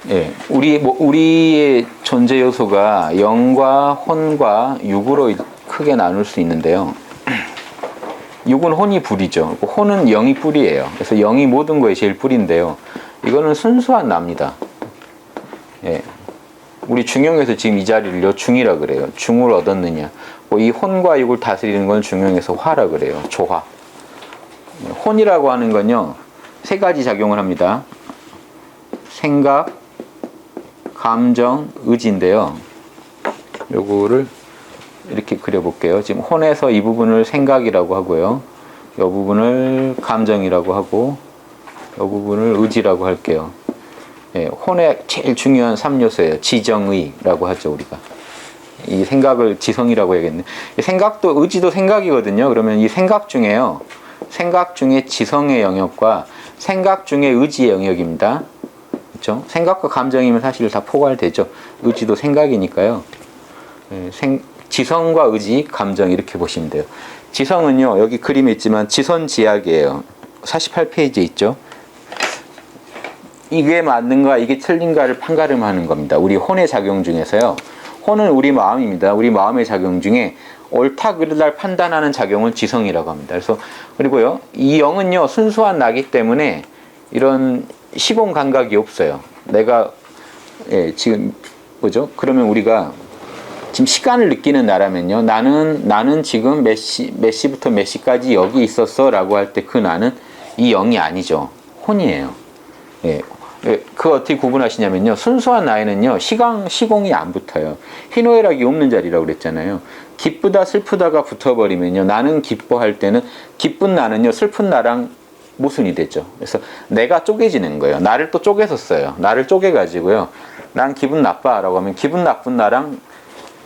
예, 우리의 존재 요소가 영과 혼과 육으로 크게 나눌 수 있는데요. 육은 혼이 불이죠. 혼은 영이 뿌리예요. 그래서 영이 모든 거에 제일 뿌리인데요. 이거는 순수한 나입니다. 예. 우리 중용에서 지금 이 자리를요, 중이라 그래요. 중을 얻었느냐. 이 혼과 육을 다스리는 건 중용에서 화라 그래요. 조화. 혼이라고 하는 건요, 세 가지 작용을 합니다. 생각, 감정, 의지인데요. 요거를 이렇게 그려볼게요. 지금 혼에서 이 부분을 생각이라고 하고요. 이 부분을 감정이라고 하고, 이 부분을 의지라고 할게요. 예, 혼의 제일 중요한 3요소예요. 지정의라고 하죠, 우리가. 이 생각을 지성이라고 해야겠네. 생각도, 의지도 생각이거든요. 그러면 이 생각 중에요. 생각 중에 지성의 영역과 생각 중에 의지의 영역입니다. 그렇죠? 생각과 감정이면 사실 다 포괄되죠. 의지도 생각이니까요. 예, 지성과 의지, 감정 이렇게 보시면 돼요. 지성은요, 여기 그림에 있지만 지선지약이에요. 48페이지에 있죠. 이게 맞는가, 이게 틀린가를 판가름하는 겁니다. 우리 혼의 작용 중에서요. 혼은 우리 마음입니다. 우리 마음의 작용 중에 옳다 그르다를 판단하는 작용을 지성이라고 합니다. 그래서 그리고요, 이 영은요 순수한 나기 때문에 이런 시공 감각이 없어요. 내가 지금 뭐죠? 그러면 우리가 지금 시간을 느끼는 나라면요, 나는 지금 몇 시부터 몇 시까지 여기 있었어라고 할 때 그 나는 이 영이 아니죠. 혼이에요. 예. 그 어떻게 구분하시냐면요, 순수한 나에는요 시공이 안 붙어요. 희노애락이 없는 자리라고 그랬잖아요. 기쁘다 슬프다가 붙어버리면요, 나는 기뻐할 때는 기쁜 나는요 슬픈 나랑 모순이 되죠. 그래서 내가 쪼개지는 거예요. 나를 또 쪼개서 써요. 나를 쪼개가지고요, 난 기분 나빠라고 하면 기분 나쁜 나랑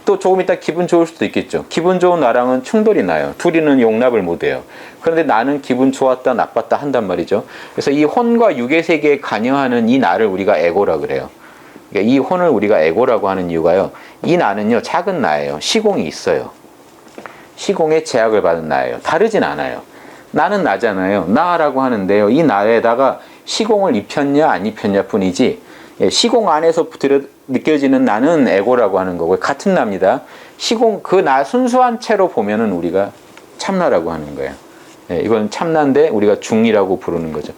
또 조금 이따 기분 좋을 수도 있겠죠. 기분 좋은 나랑은 충돌이 나요. 둘이는 용납을 못해요. 그런데 나는 기분 좋았다 나빴다 한단 말이죠. 그래서 이 혼과 육의 세계에 관여하는 이 나를 우리가 에고라 그래요. 그러니까 이 혼을 우리가 에고라고 하는 이유가요, 이 나는요 작은 나예요. 시공이 있어요. 시공에 제약을 받은 나예요. 다르진 않아요. 나는 나잖아요. 나라고 하는데요, 이 나에다가 시공을 입혔냐 안 입혔냐 뿐이지, 시공 안에서 느껴지는 나는 에고라고 하는 거고요. 같은 나입니다. 시공, 그 나 순수한 채로 보면은 우리가 참나라고 하는 거예요. 이건 참나인데 우리가 중이라고 부르는 거죠.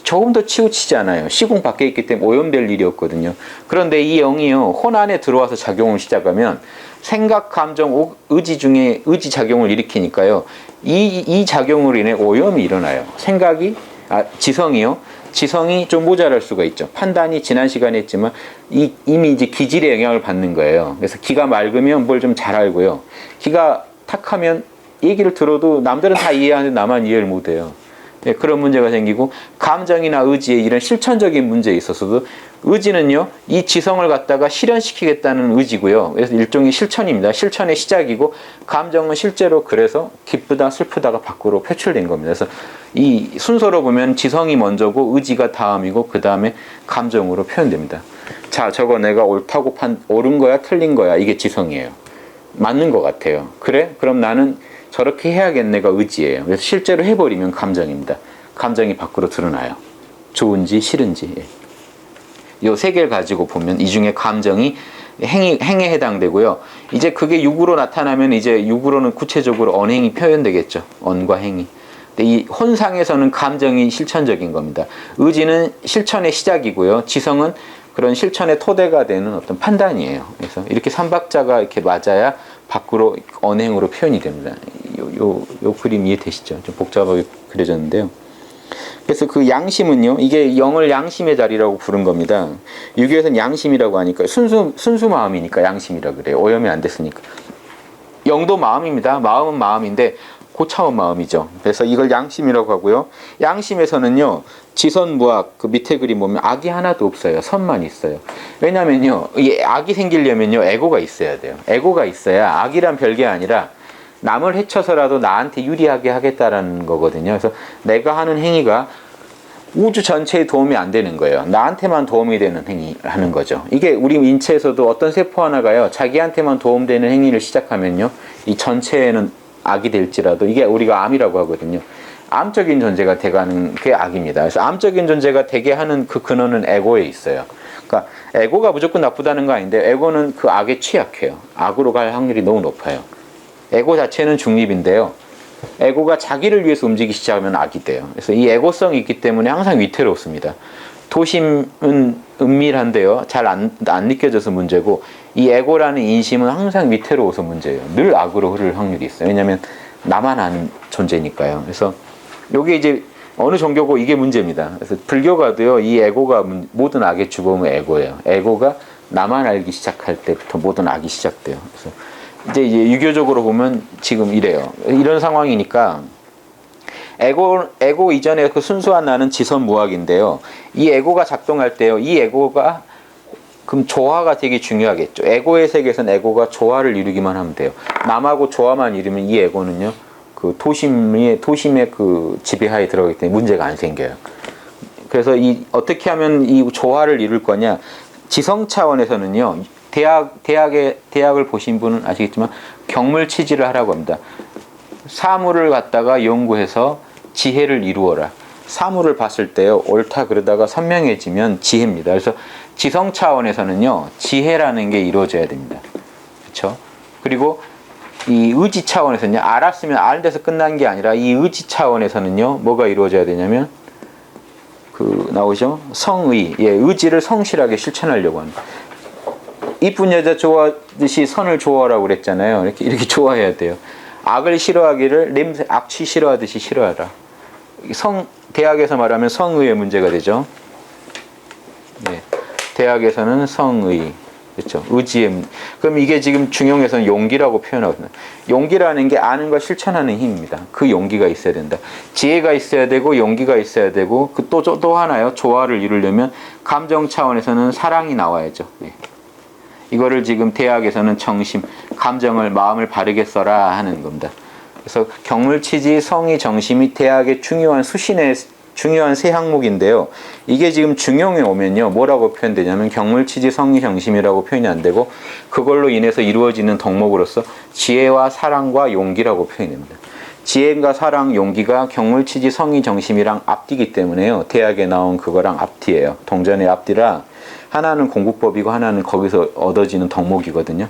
조금 더 치우치지 않아요. 시공 밖에 있기 때문에 오염될 일이 없거든요. 그런데 이 영이요, 혼 안에 들어와서 작용을 시작하면 생각, 감정, 의지 중에 의지 작용을 일으키니까요, 이 작용으로 인해 오염이 일어나요. 지성이 좀 모자랄 수가 있죠. 판단이 지난 시간에 했지만 이미 이제 기질의 영향을 받는 거예요. 그래서 기가 맑으면 뭘 좀 잘 알고요, 기가 탁하면 얘기를 들어도 남들은 다 이해하는데 나만 이해를 못해요. 그런 문제가 생기고, 감정이나 의지에 이런 실천적인 문제에 있어서도 의지는요, 이 지성을 갖다가 실현시키겠다는 의지고요. 그래서 일종의 실천입니다. 실천의 시작이고, 감정은 실제로 그래서 기쁘다 슬프다가 밖으로 표출된 겁니다. 그래서 이 순서로 보면 지성이 먼저고 의지가 다음이고 그 다음에 감정으로 표현됩니다. 자, 저거 내가 옳다고 옳은 거야 틀린 거야, 이게 지성이에요. 맞는 것 같아요. 그래? 그럼 나는 저렇게 해야겠네가 의지예요. 그래서 실제로 해버리면 감정입니다. 감정이 밖으로 드러나요. 좋은지 싫은지. 요 세 개를 가지고 보면 이 중에 감정이 행에 해당되고요. 이제 그게 육으로 나타나면 이제 육으로는 구체적으로 언행이 표현되겠죠. 언과 행이. 근데 이 혼상에서는 감정이 실천적인 겁니다. 의지는 실천의 시작이고요. 지성은 그런 실천의 토대가 되는 어떤 판단이에요. 그래서 이렇게 삼박자가 이렇게 맞아야 밖으로 언행으로 표현이 됩니다. 요 그림 이해되시죠? 좀 복잡하게 그려졌는데요. 그래서 그 양심은요, 이게 영을 양심의 자리라고 부른 겁니다. 유교에서는 양심이라고 하니까 순수 마음이니까 양심이라 그래요. 오염이 안 됐으니까. 영도 마음입니다. 마음은 마음인데 고차원 마음이죠. 그래서 이걸 양심이라고 하고요. 양심에서는요, 지선무악, 그 밑에 그림 보면 악이 하나도 없어요. 선만 있어요. 왜냐면요, 이 악이 생기려면요, 에고가 있어야 돼요. 에고가 있어야, 악이란 별게 아니라 남을 해쳐서라도 나한테 유리하게 하겠다라는 거거든요. 그래서 내가 하는 행위가 우주 전체에 도움이 안 되는 거예요. 나한테만 도움이 되는 행위 하는 거죠. 이게 우리 인체에서도 어떤 세포 하나가요, 자기한테만 도움되는 행위를 시작하면요, 이 전체에는 악이 될지라도, 이게 우리가 암이라고 하거든요. 암적인 존재가 돼가는 게 악입니다. 그래서 암적인 존재가 되게 하는 그 근원은 에고에 있어요. 그러니까 에고가 무조건 나쁘다는 거 아닌데 에고는 그 악에 취약해요. 악으로 갈 확률이 너무 높아요. 에고 자체는 중립인데요. 에고가 자기를 위해서 움직이기 시작하면 악이 돼요. 그래서 이 에고성이 있기 때문에 항상 위태롭습니다. 도심은 은밀한데요. 잘 안 느껴져서 문제고, 이 에고라는 인심은 항상 위태로워서 문제예요. 늘 악으로 흐를 확률이 있어요. 왜냐하면 나만 아는 존재니까요. 그래서 요게 이제 어느 종교고 이게 문제입니다. 그래서 불교가도요, 이 에고가 모든 악의 주범은 에고예요. 에고가 나만 알기 시작할 때부터 모든 악이 시작돼요. 그래서 이제 유교적으로 보면 지금 이래요. 이런 상황이니까 에고 이전에 그 순수한 나는 지선무악인데요. 이 에고가 작동할 때요, 이 에고가 그럼 조화가 되게 중요하겠죠. 에고의 세계에서는 에고가 조화를 이루기만 하면 돼요. 남하고 조화만 이루면 이 에고는요, 그 도심의 그 지배하에 들어가기 때문에 문제가 안 생겨요. 그래서 어떻게 하면 이 조화를 이룰 거냐? 지성 차원에서는요, 대학을 보신 분은 아시겠지만 경물치지를 하라고 합니다. 사물을 갖다가 연구해서 지혜를 이루어라. 사물을 봤을 때요, 옳다 그러다가 선명해지면 지혜입니다. 그래서 지성 차원에서는요, 지혜라는 게 이루어져야 됩니다. 그렇죠? 그리고 이 의지 차원에서는요, 알았으면 아는 데서 끝난 게 아니라 이 의지 차원에서는요, 뭐가 이루어져야 되냐면 나오죠? 성의, 의지를 성실하게 실천하려고 합니다. 이쁜 여자 좋아하듯이 선을 좋아하라고 그랬잖아요. 이렇게 좋아해야 돼요. 악을 싫어하기를 악취 싫어하듯이 싫어하라. 대학에서 말하면 성의의 문제가 되죠. 네. 대학에서는 성의, 그렇죠. 의지의. 그럼 이게 지금 중용에서는 용기라고 표현하거든요. 용기라는 게 아는 걸 실천하는 힘입니다. 그 용기가 있어야 된다. 지혜가 있어야 되고 용기가 있어야 되고 또 하나요. 조화를 이루려면 감정 차원에서는 사랑이 나와야죠. 네. 이거를 지금 대학에서는 정심, 감정을, 마음을 바르게 써라 하는 겁니다. 그래서 경물치지, 성의, 정심이 대학의 중요한 수신의 중요한 세 항목인데요. 이게 지금 중용에 오면요, 뭐라고 표현되냐면 경물치지, 성의, 정심이라고 표현이 안 되고, 그걸로 인해서 이루어지는 덕목으로서 지혜와 사랑과 용기라고 표현됩니다. 지혜과 사랑, 용기가 경물치지, 성의, 정심이랑 앞뒤기 때문에요. 대학에 나온 그거랑 앞뒤예요. 동전의 앞뒤라 하나는 공부법이고 하나는 거기서 얻어지는 덕목이거든요.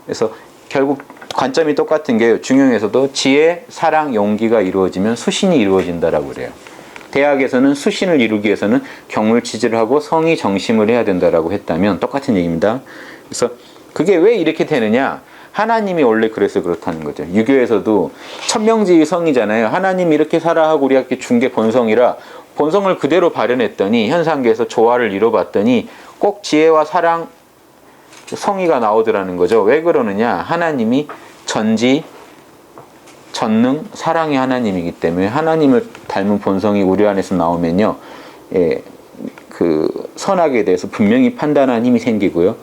그래서 결국 관점이 똑같은 게 중용에서도 지혜, 사랑, 용기가 이루어지면 수신이 이루어진다라고 그래요. 대학에서는 수신을 이루기 위해서는 경물치지를 하고 성의, 정심을 해야 된다라고 했다면 똑같은 얘기입니다. 그래서 그게 왜 이렇게 되느냐? 하나님이 원래 그래서 그렇다는 거죠. 유교에서도 천명지의 성이잖아요. 하나님이 이렇게 살아 하고 우리가 이렇게 준 게 본성이라 본성을 그대로 발현했더니 현상계에서 조화를 이뤄봤더니 꼭 지혜와 사랑, 성의가 나오더라는 거죠. 왜 그러느냐? 하나님이 전지, 전능, 사랑의 하나님이기 때문에 하나님을 닮은 본성이 우리 안에서 나오면요, 그 선악에 대해서 분명히 판단하는 힘이 생기고요,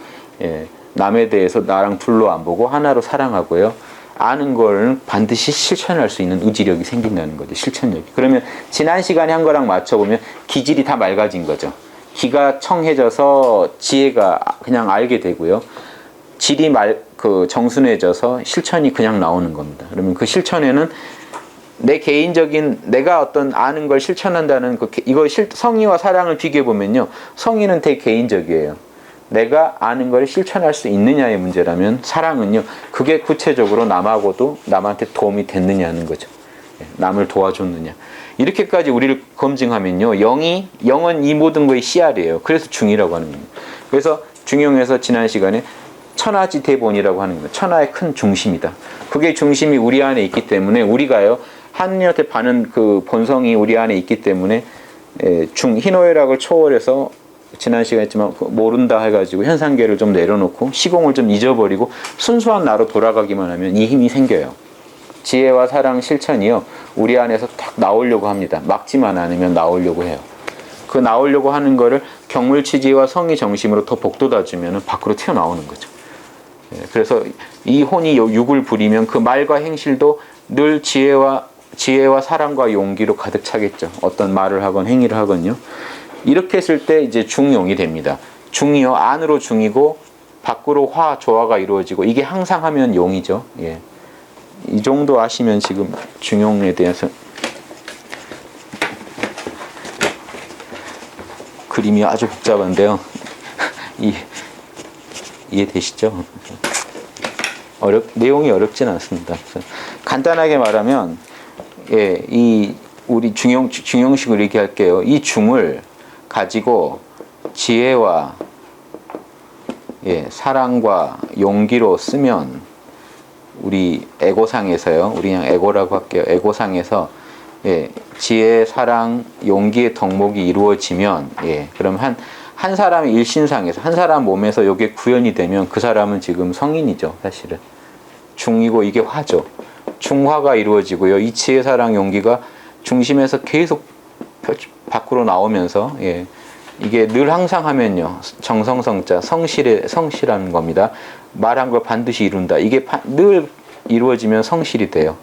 남에 대해서 나랑 둘로 안 보고 하나로 사랑하고요, 아는 걸 반드시 실천할 수 있는 의지력이 생긴다는 거죠. 실천력이. 그러면 지난 시간에 한 거랑 맞춰보면 기질이 다 맑아진 거죠. 기가 청해져서 지혜가 그냥 알게 되고요. 질이 정순해져서 실천이 그냥 나오는 겁니다. 그러면 그 실천에는 내 개인적인, 내가 어떤 아는 걸 실천한다는 성의와 사랑을 비교해보면요, 성의는 되게 개인적이에요. 내가 아는 걸 실천할 수 있느냐의 문제라면 사랑은요, 그게 구체적으로 남한테 도움이 됐느냐는 거죠. 남을 도와줬느냐. 이렇게까지 우리를 검증하면요, 영은 이 모든 거의 씨알이에요. 그래서 중이라고 하는 겁니다. 그래서 중용에서 지난 시간에 천하지 대본이라고 하는 거예요. 천하의 큰 중심이다. 그게 중심이 우리 안에 있기 때문에 우리가요, 하느님한테 받는 그 본성이 우리 안에 있기 때문에 희노애락을 초월해서 지난 시간에 했지만 모른다 해가지고 현상계를 좀 내려놓고 시공을 좀 잊어버리고 순수한 나로 돌아가기만 하면 이 힘이 생겨요. 지혜와 사랑 실천이요, 우리 안에서 탁 나오려고 합니다. 막지만 않으면 나오려고 해요. 그 나오려고 하는 거를 경물치지와 성의, 정심으로 더 복돋아주면 밖으로 튀어나오는 거죠. 그래서 이 혼이 육을 부리면 그 말과 행실도 늘 지혜와 사랑과 용기로 가득 차겠죠. 어떤 말을 하건 행위를 하건요. 이렇게 했을 때 이제 중용이 됩니다. 중이요, 안으로 중이고 밖으로 조화가 이루어지고, 이게 항상 하면 용이죠. 예. 이 정도 아시면 지금 중용에 대해서 그림이 아주 복잡한데요. 이해되시죠? 내용이 어렵진 않습니다. 간단하게 말하면, 우리 중용식을 얘기할게요. 이 중을 가지고 지혜와 사랑과 용기로 쓰면 우리 에고상에서요. 우리 그냥 에고라고 할게요. 에고상에서 지혜, 사랑, 용기의 덕목이 이루어지면 그럼 한 사람의 일신상에서 한 사람 몸에서 이게 구현이 되면 그 사람은 지금 성인이죠. 사실은 중이고 이게 화죠. 중화가 이루어지고요. 이 지혜, 사랑, 용기가 중심에서 계속 밖으로 나오면서 이게 늘 항상 하면요. 정성성자, 성실하는 겁니다. 말한 걸 반드시 이룬다. 이게 늘 이루어지면 성실이 돼요.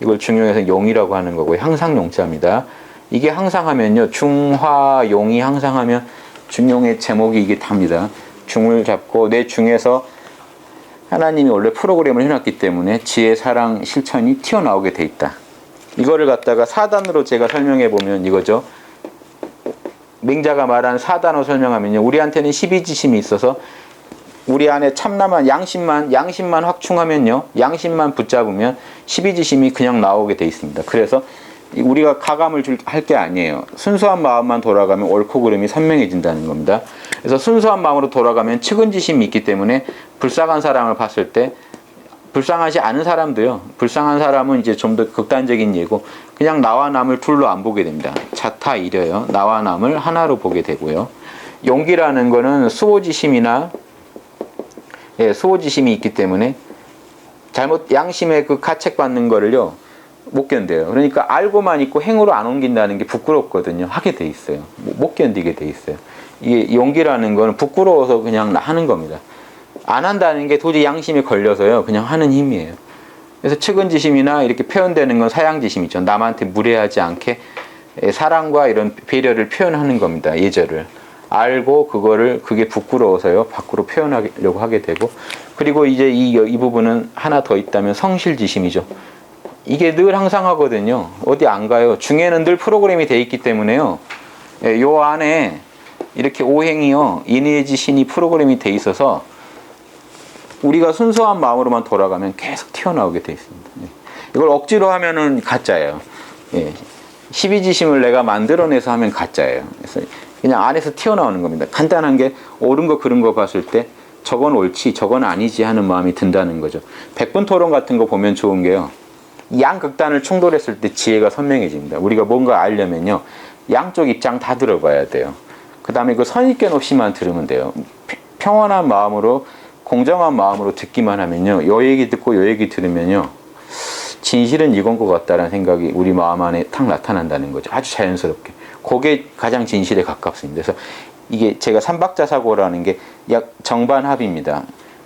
이걸 중용에서 용이라고 하는 거고요. 항상 용자입니다. 이게 항상 하면요. 중화, 용이 항상 하면 중용의 제목이 이게 답니다. 중을 잡고 내 중에서 하나님이 원래 프로그램을 해놨기 때문에 지혜, 사랑, 실천이 튀어나오게 돼 있다. 이거를 갖다가 4단으로 제가 설명해 보면 이거죠. 맹자가 말한 4단으로 설명하면요. 우리한테는 12지심이 있어서 우리 안에 참남한 양심만 확충하면요. 양심만 붙잡으면 12지심이 그냥 나오게 돼 있습니다. 그래서 우리가 가감을 할 게 아니에요. 순수한 마음만 돌아가면 옳고 그름이 선명해진다는 겁니다. 그래서 순수한 마음으로 돌아가면 측은지심이 있기 때문에 불쌍한 사람을 봤을 때 불쌍하지 않은 사람도요. 불쌍한 사람은 이제 좀 더 극단적인 예고 그냥 나와 남을 둘로 안 보게 됩니다. 자타 이려요. 나와 남을 하나로 보게 되고요. 용기라는 거는 수호지심이나 수호지심이 있기 때문에 양심에 그 가책받는 거를요. 못 견뎌요. 그러니까 알고만 있고 행으로 안 옮긴다는 게 부끄럽거든요. 하게 돼 있어요. 못 견디게 돼 있어요. 이게 용기라는 거는 부끄러워서 그냥 하는 겁니다. 안 한다는 게 도저히 양심에 걸려서요. 그냥 하는 힘이에요. 그래서 측은지심이나 이렇게 표현되는 건 사양지심이죠. 남한테 무례하지 않게 사랑과 이런 배려를 표현하는 겁니다. 예절을. 알고 그게 부끄러워서요. 밖으로 표현하려고 하게 되고 그리고 이제 이 부분은 하나 더 있다면 성실지심이죠. 이게 늘 항상 하거든요. 어디 안 가요. 중에는 늘 프로그램이 돼 있기 때문에요. 요 안에 이렇게 오행이요. 인의지신이 프로그램이 돼 있어서 우리가 순수한 마음으로만 돌아가면 계속 튀어나오게 돼 있습니다. 이걸 억지로 하면은 가짜예요. 12지심을 내가 만들어내서 하면 가짜예요. 그래서 그냥 안에서 튀어나오는 겁니다. 간단한 게 옳은 거 그른 거 봤을 때 저건 옳지 저건 아니지 하는 마음이 든다는 거죠. 백분토론 같은 거 보면 좋은 게요. 양극단을 충돌했을 때 지혜가 선명해집니다. 우리가 뭔가 알려면요. 양쪽 입장 다 들어봐야 돼요. 그 다음에 그 선입견 없이만 들으면 돼요. 평온한 마음으로 공정한 마음으로 듣기만 하면요. 요 얘기 듣고 요 얘기 들으면요. 진실은 이건 것 같다라는 생각이 우리 마음 안에 탁 나타난다는 거죠. 아주 자연스럽게. 그게 가장 진실에 가깝습니다. 그래서 이게 제가 삼박자 사고라는 게 약 정반합입니다.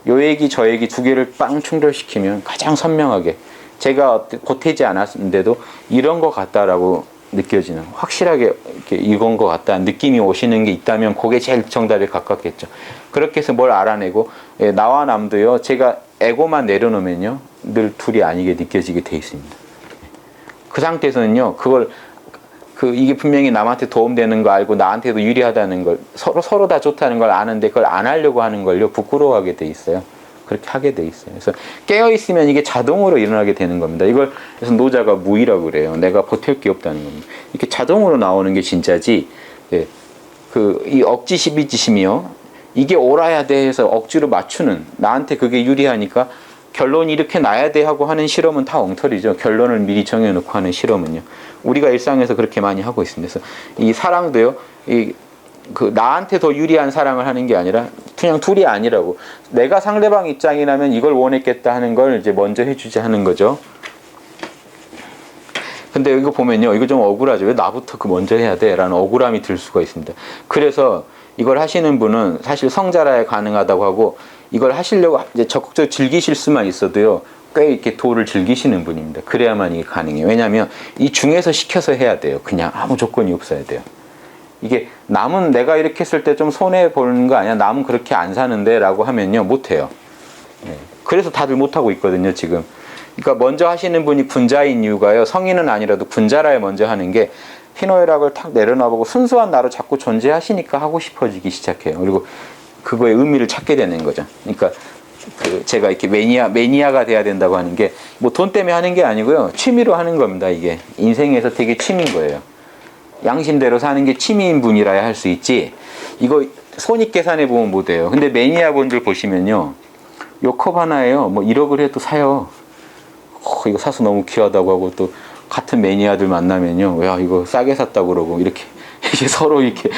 요 얘기 저 얘기 두 개를 빵 충돌시키면 가장 선명하게 제가 보태지 않았는데도 이런 것 같다라고 느껴지는 확실하게 이렇게 이건 것 같다는 느낌이 오시는 게 있다면 그게 제일 정답에 가깝겠죠. 그렇게 해서 뭘 알아내고 나와 남도요. 제가 에고만 내려놓으면요. 늘 둘이 아니게 느껴지게 돼 있습니다. 그 상태에서는요. 이게 분명히 남한테 도움되는 거 알고 나한테도 유리하다는 걸 서로 다 좋다는 걸 아는데 그걸 안 하려고 하는 걸요. 부끄러워하게 돼 있어요. 그렇게 하게 돼 있어요. 그래서 깨어있으면 이게 자동으로 일어나게 되는 겁니다. 이걸 그래서 노자가 무의라고 그래요. 내가 보탤 게 없다는 겁니다. 이렇게 자동으로 나오는 게 진짜지, 이 억지 12지심이요. 이게 옳아야 돼 해서 억지로 맞추는, 나한테 그게 유리하니까 결론이 이렇게 나야 돼 하고 하는 실험은 다 엉터리죠. 결론을 미리 정해놓고 하는 실험은요. 우리가 일상에서 그렇게 많이 하고 있습니다. 그래서 이 사랑도요, 나한테 더 유리한 사랑을 하는 게 아니라 그냥 둘이 아니라고 내가 상대방 입장이라면 이걸 원했겠다 하는 걸 이제 먼저 해주지 하는 거죠. 근데 이거 보면요, 이거 좀 억울하죠. 왜 나부터 먼저 해야 돼? 라는 억울함이 들 수가 있습니다. 그래서 이걸 하시는 분은 사실 성자라야 가능하다고 하고 이걸 하시려고 이제 적극적으로 즐기실 수만 있어도요, 꽤 이렇게 도를 즐기시는 분입니다. 그래야만 이게 가능해요. 왜냐하면 이 중에서 시켜서 해야 돼요. 그냥 아무 조건이 없어야 돼요. 이게 남은 내가 이렇게 했을 때 좀 손해보는 거 아니야? 남은 그렇게 안 사는데 라고 하면요. 못해요. 그래서 다들 못하고 있거든요. 지금. 그러니까 먼저 하시는 분이 군자인 이유가요. 성인은 아니라도 군자라야 먼저 하는 게 희노애락을 탁 내려놔보고 순수한 나로 자꾸 존재하시니까 하고 싶어지기 시작해요. 그리고 그거의 의미를 찾게 되는 거죠. 그러니까 제가 이렇게 매니아가 돼야 된다고 하는 게 뭐 돈 때문에 하는 게 아니고요. 취미로 하는 겁니다. 이게 인생에서 되게 취미인 거예요. 양심대로 사는 게 취미인 분이라야 할 수 있지. 이거 손익 계산해 보면 못 해요. 근데 매니아 분들 보시면요. 요 컵 하나에요. 뭐 1억을 해도 사요. 이거 사서 너무 귀하다고 하고 또 같은 매니아들 만나면요. 야, 이거 싸게 샀다고 그러고 이렇게 이게 서로 이렇게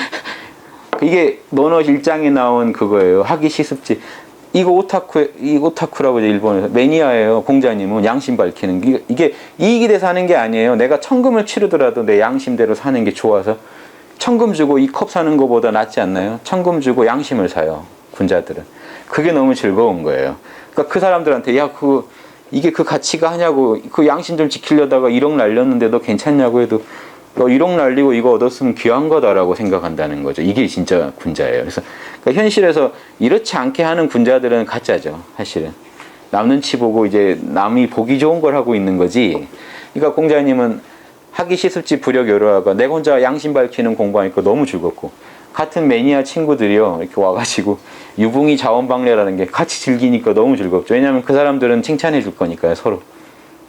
이게 논어 일장에 나온 그거예요. 하기 시습지. 이거 오타쿠라고 이제 일본에서 매니아예요. 공자님은 양심 밝히는 게 이게 이익이 돼서 하는 게 아니에요. 내가 천금을 치르더라도 내 양심대로 사는 게 좋아서 천금 주고 이 컵 사는 것보다 낫지 않나요? 천금 주고 양심을 사요. 군자들은. 그게 너무 즐거운 거예요. 그러니까 그 사람들한테 야, 이게 그 가치가 하냐고 그 양심 좀 지키려다가 1억 날렸는데 너 괜찮냐고 해도 너 1억 날리고 이거 얻었으면 귀한 거다라고 생각한다는 거죠. 이게 진짜 군자예요. 그래서 그러니까 현실에서 이렇지 않게 하는 군자들은 가짜죠. 사실은. 남 눈치 보고 이제 남이 보기 좋은 걸 하고 있는 거지. 그러니까 공자님은 하기 시습지 부력 여러하가 내 혼자 양심 밝히는 공부하니까 너무 즐겁고 같은 매니아 친구들이요 이렇게 와가지고 유붕이 자원방래라는 게 같이 즐기니까 너무 즐겁죠. 왜냐하면 그 사람들은 칭찬해 줄 거니까요. 서로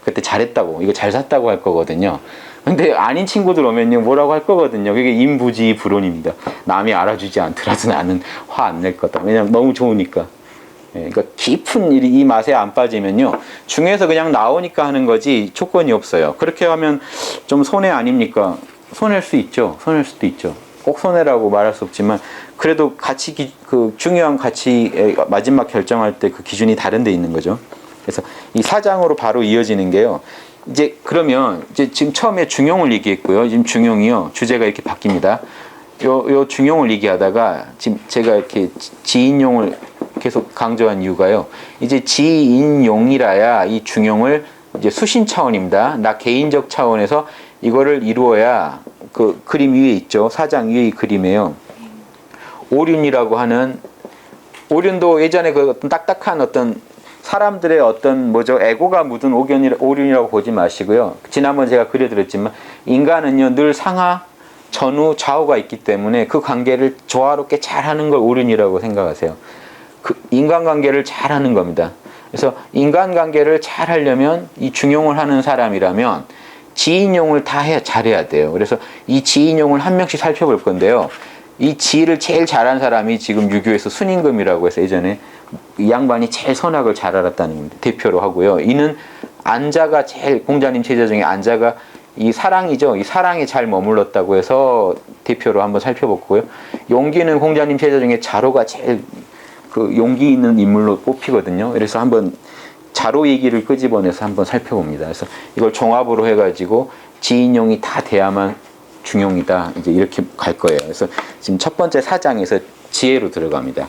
그때 잘했다고 이거 잘 샀다고 할 거거든요. 근데 아닌 친구들 오면요 뭐라고 할 거거든요. 그게 인부지불론입니다. 남이 알아주지 않더라도 나는 화 안 낼 거다. 왜냐면 너무 좋으니까. 그러니까 깊은 이 맛에 안 빠지면요 중에서 그냥 나오니까 하는 거지 조건이 없어요. 그렇게 하면 좀 손해 아닙니까? 손해일 수 있죠. 손해일 수도 있죠. 꼭 손해라고 말할 수 없지만 그래도 가치 그 중요한 가치의 마지막 결정할 때 그 기준이 다른 데 있는 거죠. 그래서 이 사장으로 바로 이어지는 게요. 이제 그러면 이제 지금 처음에 중용을 얘기했고요. 지금 중용이요. 주제가 이렇게 바뀝니다. 요 중용을 얘기하다가 지금 제가 이렇게 지인용을 계속 강조한 이유가요. 이제 지인용이라야 이 중용을 이제 수신 차원입니다. 나 개인적 차원에서 이거를 이루어야 그 그림 위에 있죠. 사장 위에 이 그림이에요. 오륜이라고 하는 오륜도 예전에 그 어떤 딱딱한 어떤 사람들의 어떤 뭐죠 에고가 묻은 오륜이라고 보지 마시고요. 지난번 제가 그려드렸지만 인간은요 늘 상하, 전후, 좌우가 있기 때문에 그 관계를 조화롭게 잘하는 걸 오륜이라고 생각하세요. 그 인간관계를 잘하는 겁니다. 그래서 인간관계를 잘하려면 이 중용을 하는 사람이라면 지인용을 다 잘해야 돼요. 그래서 이 지인용을 한 명씩 살펴볼 건데요. 이 지를 제일 잘한 사람이 지금 유교에서 순임금이라고 해서 예전에 이 양반이 제일 선악을 잘 알았다는 대표로 하고요. 이는 안자가 제일 공자님 제자 중에 안자가 이 사랑이죠. 이 사랑에 잘 머물렀다고 해서 대표로 한번 살펴봤고요. 용기는 공자님 제자 중에 자로가 제일 그 용기 있는 인물로 뽑히거든요. 그래서 한번 자로 얘기를 끄집어내서 한번 살펴봅니다. 그래서 이걸 종합으로 해가지고 지인용이 다 돼야만 중용이다. 이제 이렇게 갈 거예요. 그래서 지금 첫 번째 사장에서 지혜로 들어갑니다.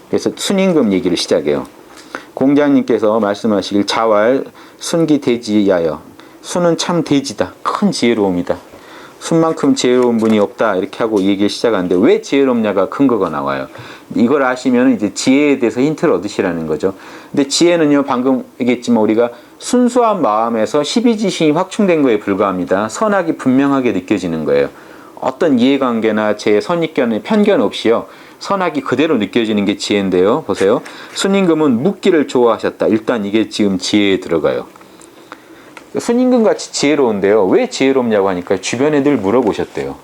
그래서 순임금 얘기를 시작해요. 공자님께서 말씀하시길 자왈 순기 대지야여. 순은 참 대지다. 큰 지혜로움이다. 순만큼 지혜로운 분이 없다. 이렇게 하고 얘기를 시작하는데 왜 지혜롭냐가 근거가 나와요. 이걸 아시면 이제 지혜에 대해서 힌트를 얻으시라는 거죠. 근데 지혜는요, 방금 얘기했지만 우리가 순수한 마음에서 십이지신이 확충된 거에 불과합니다. 선악이 분명하게 느껴지는 거예요. 어떤 이해관계나 제 선입견, 편견 없이요. 선악이 그대로 느껴지는 게 지혜인데요. 보세요. 순임금은 묻기를 좋아하셨다. 일단 이게 지금 지혜에 들어가요. 순임금 같이 지혜로운데요. 왜 지혜롭냐고 하니까 주변에 늘 물어보셨대요.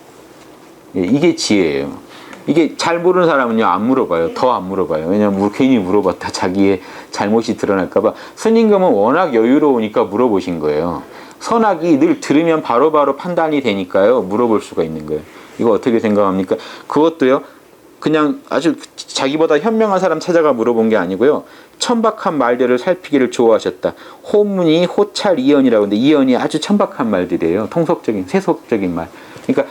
이게 지혜예요. 이게 잘 모르는 사람은요, 안 물어봐요. 더 안 물어봐요. 왜냐면 괜히 물어봤다 자기의 잘못이 드러날까봐. 순임금은 워낙 여유로우니까 물어보신 거예요. 선악이 늘 들으면 바로바로 판단이 되니까요. 물어볼 수가 있는 거예요. 이거 어떻게 생각합니까? 그것도요. 그냥 아주 자기보다 현명한 사람 찾아가 물어본 게 아니고요. 천박한 말들을 살피기를 좋아하셨다. 호문이 호찰 이언이라고 하는데 이언이 아주 천박한 말들이에요. 통속적인, 세속적인 말. 그러니까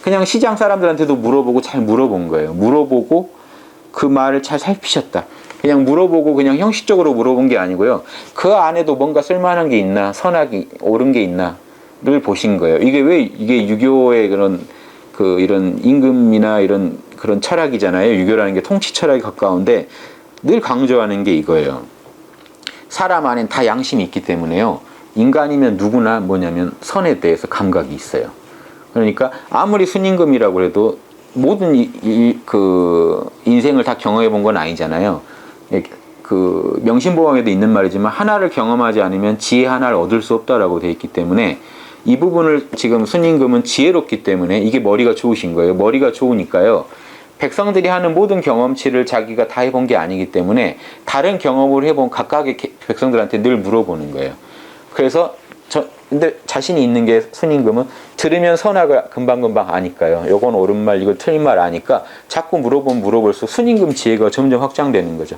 그냥 시장 사람들한테도 물어보고 잘 물어본 거예요. 물어보고 그 말을 잘 살피셨다. 그냥 물어보고 그냥 형식적으로 물어본 게 아니고요. 그 안에도 뭔가 쓸만한 게 있나, 선악이 옳은 게 있나를 보신 거예요. 이게 왜 이게 유교의 그런 이런 임금이나 이런 그런 철학이잖아요. 유교라는 게 통치 철학에 가까운데 늘 강조하는 게 이거예요. 사람 안엔 다 양심이 있기 때문에요. 인간이면 누구나 뭐냐면 선에 대해서 감각이 있어요. 그러니까 아무리 순임금이라고 해도 모든 그 인생을 다 경험해 본 건 아니잖아요. 그 명심보감에도 있는 말이지만 하나를 경험하지 않으면 지혜 하나를 얻을 수 없다라고 되어 있기 때문에 이 부분을 지금 순임금은 지혜롭기 때문에 이게 머리가 좋으신 거예요. 머리가 좋으니까요. 백성들이 하는 모든 경험치를 자기가 다 해본 게 아니기 때문에 다른 경험을 해본 각각의 백성들한테 늘 물어보는 거예요. 그래서 근데 자신이 있는 게 순임금은 들으면 선악을 금방금방 아니까요. 요건 옳은 말, 이거 틀린 말 아니까 자꾸 물어보면 물어볼수록 순임금 지혜가 점점 확장되는 거죠.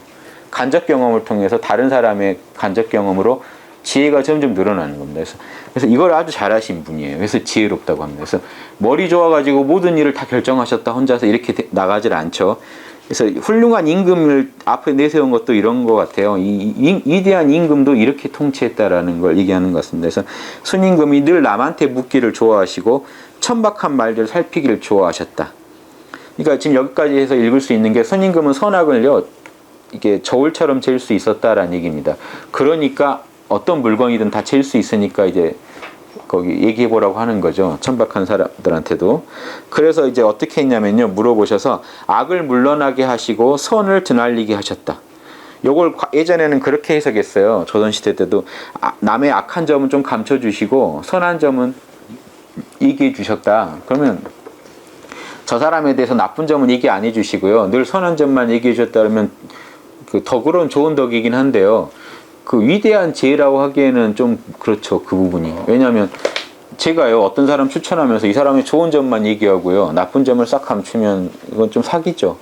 간접 경험을 통해서 다른 사람의 간접 경험으로 지혜가 점점 늘어나는 겁니다. 그래서 이걸 아주 잘하신 분이에요. 그래서 지혜롭다고 합니다. 그래서 머리 좋아가지고 모든 일을 다 결정하셨다 혼자서 이렇게 나가질 않죠. 그래서 훌륭한 임금을 앞에 내세운 것도 이런 것 같아요. 이 위대한 임금도 이렇게 통치했다라는 걸 얘기하는 것 같습니다. 그래서 순임금이 늘 남한테 묻기를 좋아하시고 천박한 말들 살피기를 좋아하셨다. 그러니까 지금 여기까지 해서 읽을 수 있는 게 순임금은 선악을요, 이게 저울처럼 잴 수 있었다라는 얘기입니다. 그러니까 어떤 물건이든 다 잴 수 있으니까 이제 거기 얘기해 보라고 하는 거죠. 천박한 사람들한테도. 그래서 이제 어떻게 했냐면요, 물어보셔서 악을 물러나게 하시고 선을 드날리게 하셨다. 요걸 예전에는 그렇게 해석했어요. 조선시대 때도 남의 악한 점은 좀 감춰주시고 선한 점은 얘기해 주셨다. 그러면 저 사람에 대해서 나쁜 점은 얘기 안 해주시고요, 늘 선한 점만 얘기해 주셨다 그러면 그 덕으로는 좋은 덕이긴 한데요, 그 위대한 지혜라고 하기에는 좀 그렇죠, 그 부분이. 왜냐하면 제가요, 어떤 사람 추천하면서 이 사람의 좋은 점만 얘기하고요, 나쁜 점을 싹 감추면 이건 좀 사기죠.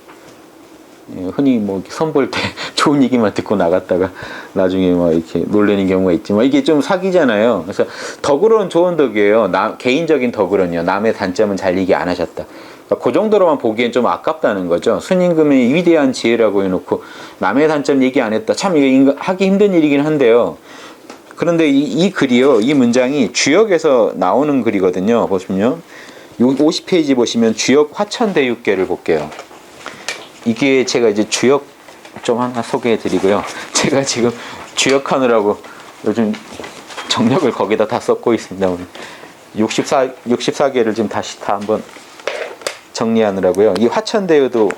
흔히 뭐 선볼 때 좋은 얘기만 듣고 나갔다가 나중에 막 이렇게 놀라는 경우가 있지만 이게 좀 사기잖아요. 그래서 덕으로는 좋은 덕이에요. 개인적인 덕으로는요, 남의 단점은 잘 얘기 안 하셨다. 그 정도로만 보기엔 좀 아깝다는 거죠. 순임금의 위대한 지혜라고 해놓고 남의 단점 얘기 안 했다. 참 이게 하기 힘든 일이긴 한데요. 그런데 이 글이요, 이 문장이 주역에서 나오는 글이거든요. 보시면요, 50페이지 보시면 주역 화천대유계를 볼게요. 이게 제가 이제 주역 좀 하나 소개해 드리고요. 제가 지금 주역하느라고 요즘 정력을 거기다 다 쏟고 있습니다. 64개를 지금 다시 다 한번 정리하느라고요. 이 화천대유도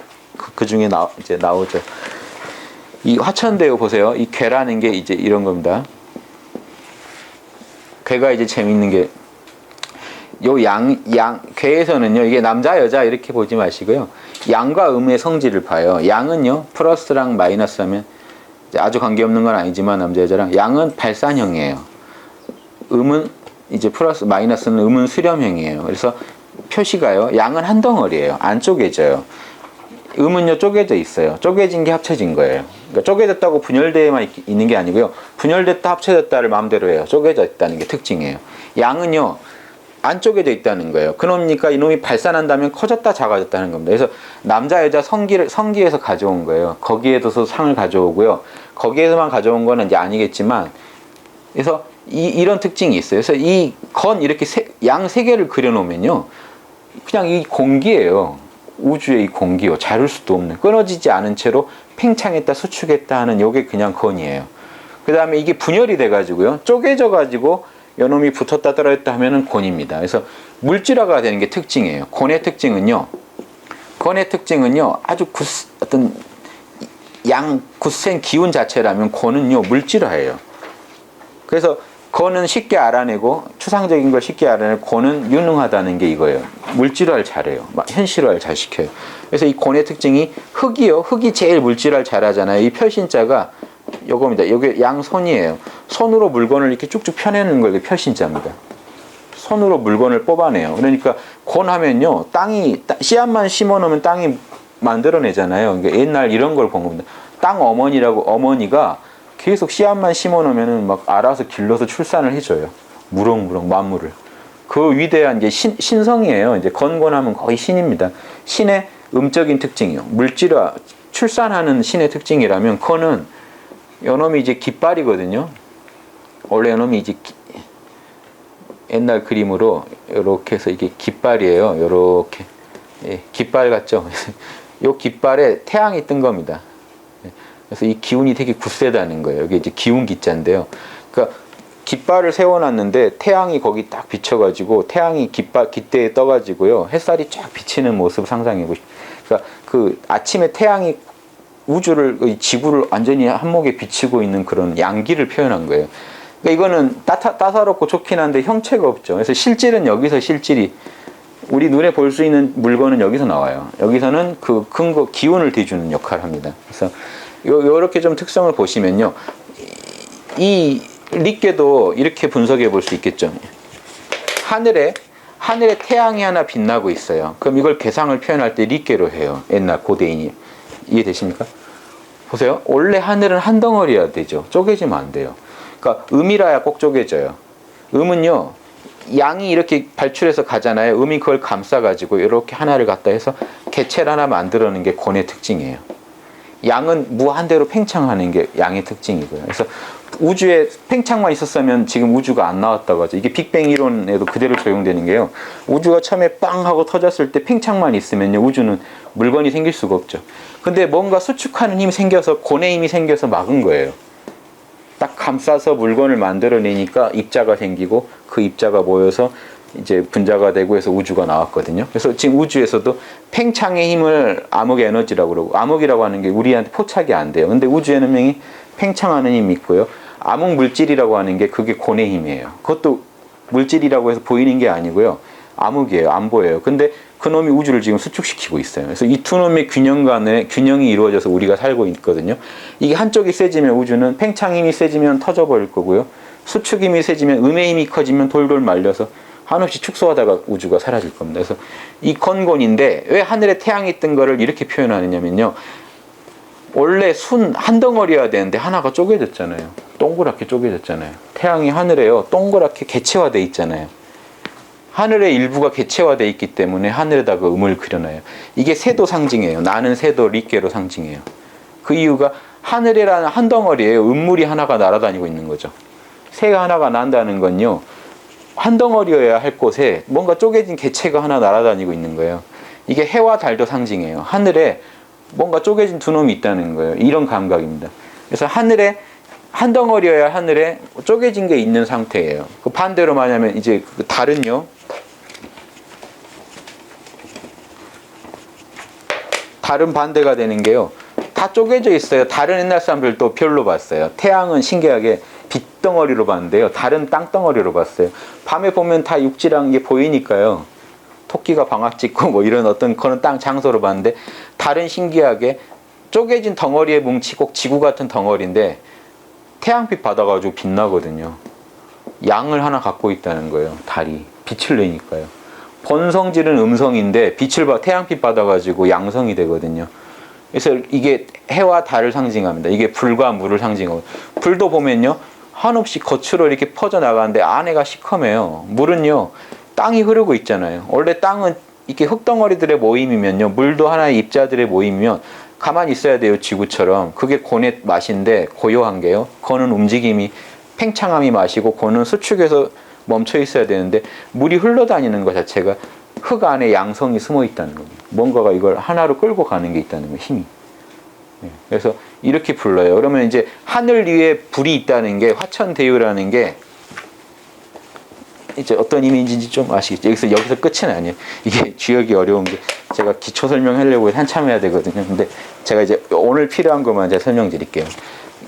그 중에 이제 나오죠. 이 화천대유 보세요. 이 괴라는 게 이제 이런 겁니다. 괴가 이제 재밌는 게, 요 괴에서는요, 이게 남자 여자 이렇게 보지 마시고요, 양과 음의 성질을 봐요. 양은요, 플러스랑 마이너스 하면 아주 관계없는 건 아니지만 남자 여자랑, 양은 발산형이에요. 음은 이제 플러스 마이너스는 음은 수렴형이에요. 그래서 표시가요, 양은 한 덩어리예요. 안 쪼개져요. 음은요, 쪼개져 있어요. 쪼개진 게 합쳐진 거예요. 그러니까 쪼개졌다고 분열되어만 있는 게 아니고요, 분열됐다 합쳐졌다를 마음대로 해요. 쪼개져 있다는 게 특징이에요. 양은요, 안 쪼개져 있다는 거예요. 그러니까 이놈이 발산한다면 커졌다 작아졌다는 겁니다. 그래서 남자 여자 성기에서 가져온 거예요. 거기에서 상을 가져오고요, 거기에서만 가져온 거는 이제 아니겠지만, 그래서 이런 특징이 있어요. 그래서 이 건 이렇게 양 세 개를 그려놓으면요, 그냥 이 공기예요. 우주의 이 공기요. 자를 수도 없는, 끊어지지 않은 채로 팽창했다 수축했다 하는 요게 그냥 건이에요. 그 다음에 이게 분열이 돼가지고요, 쪼개져가지고 요놈이 붙었다 떨어졌다 하면은 곤입니다. 그래서 물질화가 되는 게 특징이에요. 곤의 특징은요, 아주 어떤 굳센 기운 자체라면 곤은요, 물질화예요. 그래서 곤은 쉽게 알아내고, 추상적인 걸 쉽게 알아내고, 곤은 유능하다는 게 이거예요. 물질화를 잘해요. 막 현실화를 잘 시켜요. 그래서 이 곤의 특징이 흙이요. 흙이 제일 물질화를 잘하잖아요. 이 표신자가 요겁니다. 요게 양손이에요. 손으로 물건을 이렇게 쭉쭉 펴내는 걸 표신자입니다. 손으로 물건을 뽑아내요. 그러니까 곤 하면요, 씨앗만 심어 놓으면 땅이 만들어내잖아요. 그러니까 옛날 이런 걸 본 겁니다. 땅 어머니가 계속 씨앗만 심어 놓으면은 막 알아서 길러서 출산을 해줘요. 무럭무럭 만물을. 그 위대한 게 신성이에요. 이제 건곤하면 거의 신입니다. 신의 음적인 특징이요. 물질화, 출산하는 신의 특징이라면, 건은 요놈이 이제 깃발이거든요. 원래 요놈이 이제 옛날 그림으로 이렇게 해서 이게 깃발이에요. 요렇게. 예, 깃발 같죠? 요 깃발에 태양이 뜬 겁니다. 그래서 이 기운이 되게 굳세다는 거예요. 이게 이제 기운 기자인데요. 그러니까 깃발을 세워놨는데 태양이 거기 딱 비쳐가지고 태양이 깃대에 떠가지고요 햇살이 쫙 비치는 모습 상상해보고 싶어요. 그러니까 그 아침에 태양이 우주를 지구를 완전히 한목에 비치고 있는 그런 양기를 표현한 거예요. 그러니까 이거는 따사롭고 좋긴 한데 형체가 없죠. 그래서 실질은 여기서 실질이 우리 눈에 볼 수 있는 물건은 여기서 나와요. 여기서는 그 근거 기운을 대주는 역할을 합니다. 그래서 요렇게 좀 특성을 보시면요, 이 리께도 이렇게 분석해 볼 수 있겠죠. 하늘에 태양이 하나 빛나고 있어요. 그럼 이걸 개상을 표현할 때 리께로 해요. 옛날 고대인이. 이해되십니까? 보세요. 원래 하늘은 한 덩어리여야 되죠. 쪼개지면 안 돼요. 그러니까 음이라야 꼭 쪼개져요. 음은요, 양이 이렇게 발출해서 가잖아요. 음이 그걸 감싸가지고 이렇게 하나를 갖다 해서 개체를 하나 만들어내는 게 권의 특징이에요. 양은 무한대로 팽창하는 게 양의 특징이고요. 그래서 우주에 팽창만 있었으면 지금 우주가 안 나왔다고 하죠. 이게 빅뱅 이론에도 그대로 적용되는 게요. 우주가 처음에 빵 하고 터졌을 때 팽창만 있으면요, 우주는 물건이 생길 수가 없죠. 근데 뭔가 수축하는 힘이 생겨서 권의 힘이 생겨서 막은 거예요. 딱 감싸서 물건을 만들어내니까 입자가 생기고 그 입자가 모여서 이제 분자가 되고 해서 우주가 나왔거든요. 그래서 지금 우주에서도 팽창의 힘을 암흑 에너지라고 그러고, 암흑이라고 하는 게 우리한테 포착이 안 돼요. 근데 우주에는 분명히 팽창하는 힘이 있고요. 암흑 물질이라고 하는 게 그게 권의 힘이에요. 그것도 물질이라고 해서 보이는 게 아니고요. 암흑이에요. 안 보여요. 근데 그놈이 우주를 지금 수축시키고 있어요. 그래서 이 두 놈의 균형 간에 균형이 이루어져서 우리가 살고 있거든요. 이게 한쪽이 세지면 우주는 팽창 힘이 세지면 터져버릴 거고요. 수축 힘이 세지면 음의 힘이 커지면 돌돌 말려서 한없이 축소하다가 우주가 사라질 겁니다. 그래서 이 건곤인데 왜 하늘에 태양이 뜬 거를 이렇게 표현하느냐면요. 원래 한 덩어리여야 되는데 하나가 쪼개졌잖아요. 동그랗게 쪼개졌잖아요. 태양이 하늘에요, 동그랗게 개체화되어 있잖아요. 하늘의 일부가 개체화되어 있기 때문에 하늘에다가 음을 그려놔요. 이게 새도 상징이에요. 나는 새도 리께로 상징해요. 그 이유가 하늘이라는 한 덩어리예요. 음물이 하나가 날아다니고 있는 거죠. 새가 하나가 난다는 건요, 한 덩어리여야 할 곳에 뭔가 쪼개진 개체가 하나 날아다니고 있는 거예요. 이게 해와 달도 상징해요. 하늘에 뭔가 쪼개진 두 놈이 있다는 거예요. 이런 감각입니다. 그래서 하늘에 한 덩어리여야 하늘에 쪼개진 게 있는 상태예요. 그 반대로 말하면 이제 그 달은요, 달은 반대가 되는 게요, 다 쪼개져 있어요. 달은 옛날 사람들도 별로 봤어요. 태양은 신기하게 빛덩어리로 봤는데요, 달은 땅덩어리로 봤어요. 밤에 보면 다 육지랑 이게 보이니까요. 토끼가 방학 찍고 뭐 이런 어떤 그런 땅 장소로 봤는데, 달은 신기하게 쪼개진 덩어리에 뭉치 꼭 지구 같은 덩어리인데 태양빛 받아가지고 빛나거든요. 양을 하나 갖고 있다는 거예요. 달이 빛을 내니까요. 본성질은 음성인데 태양빛 받아가지고 양성이 되거든요. 그래서 이게 해와 달을 상징합니다. 이게 불과 물을 상징하고, 불도 보면요, 한없이 겉으로 이렇게 퍼져나가는데 안에가 시커매요. 물은요, 땅이 흐르고 있잖아요. 원래 땅은 이렇게 흙덩어리들의 모임이면요, 물도 하나의 입자들의 모임이면 가만히 있어야 돼요. 지구처럼. 그게 곤의 맛인데 고요한 게요, 곤은 움직임이 팽창함이 맛이고 곤은 수축해서 멈춰 있어야 되는데 물이 흘러다니는 것 자체가 흙 안에 양성이 숨어 있다는 겁니다. 뭔가가 이걸 하나로 끌고 가는 게 있다는 거예요. 힘이. 그래서 이렇게 불러요. 그러면 이제 하늘 위에 불이 있다는 게, 화천대유라는 게 이제 어떤 이미지인지 좀 아시겠죠? 여기서 끝은 아니에요. 이게 주역이 어려운 게 제가 기초 설명하려고 한참 해야 되거든요. 근데 제가 이제 오늘 필요한 것만 제가 설명드릴게요.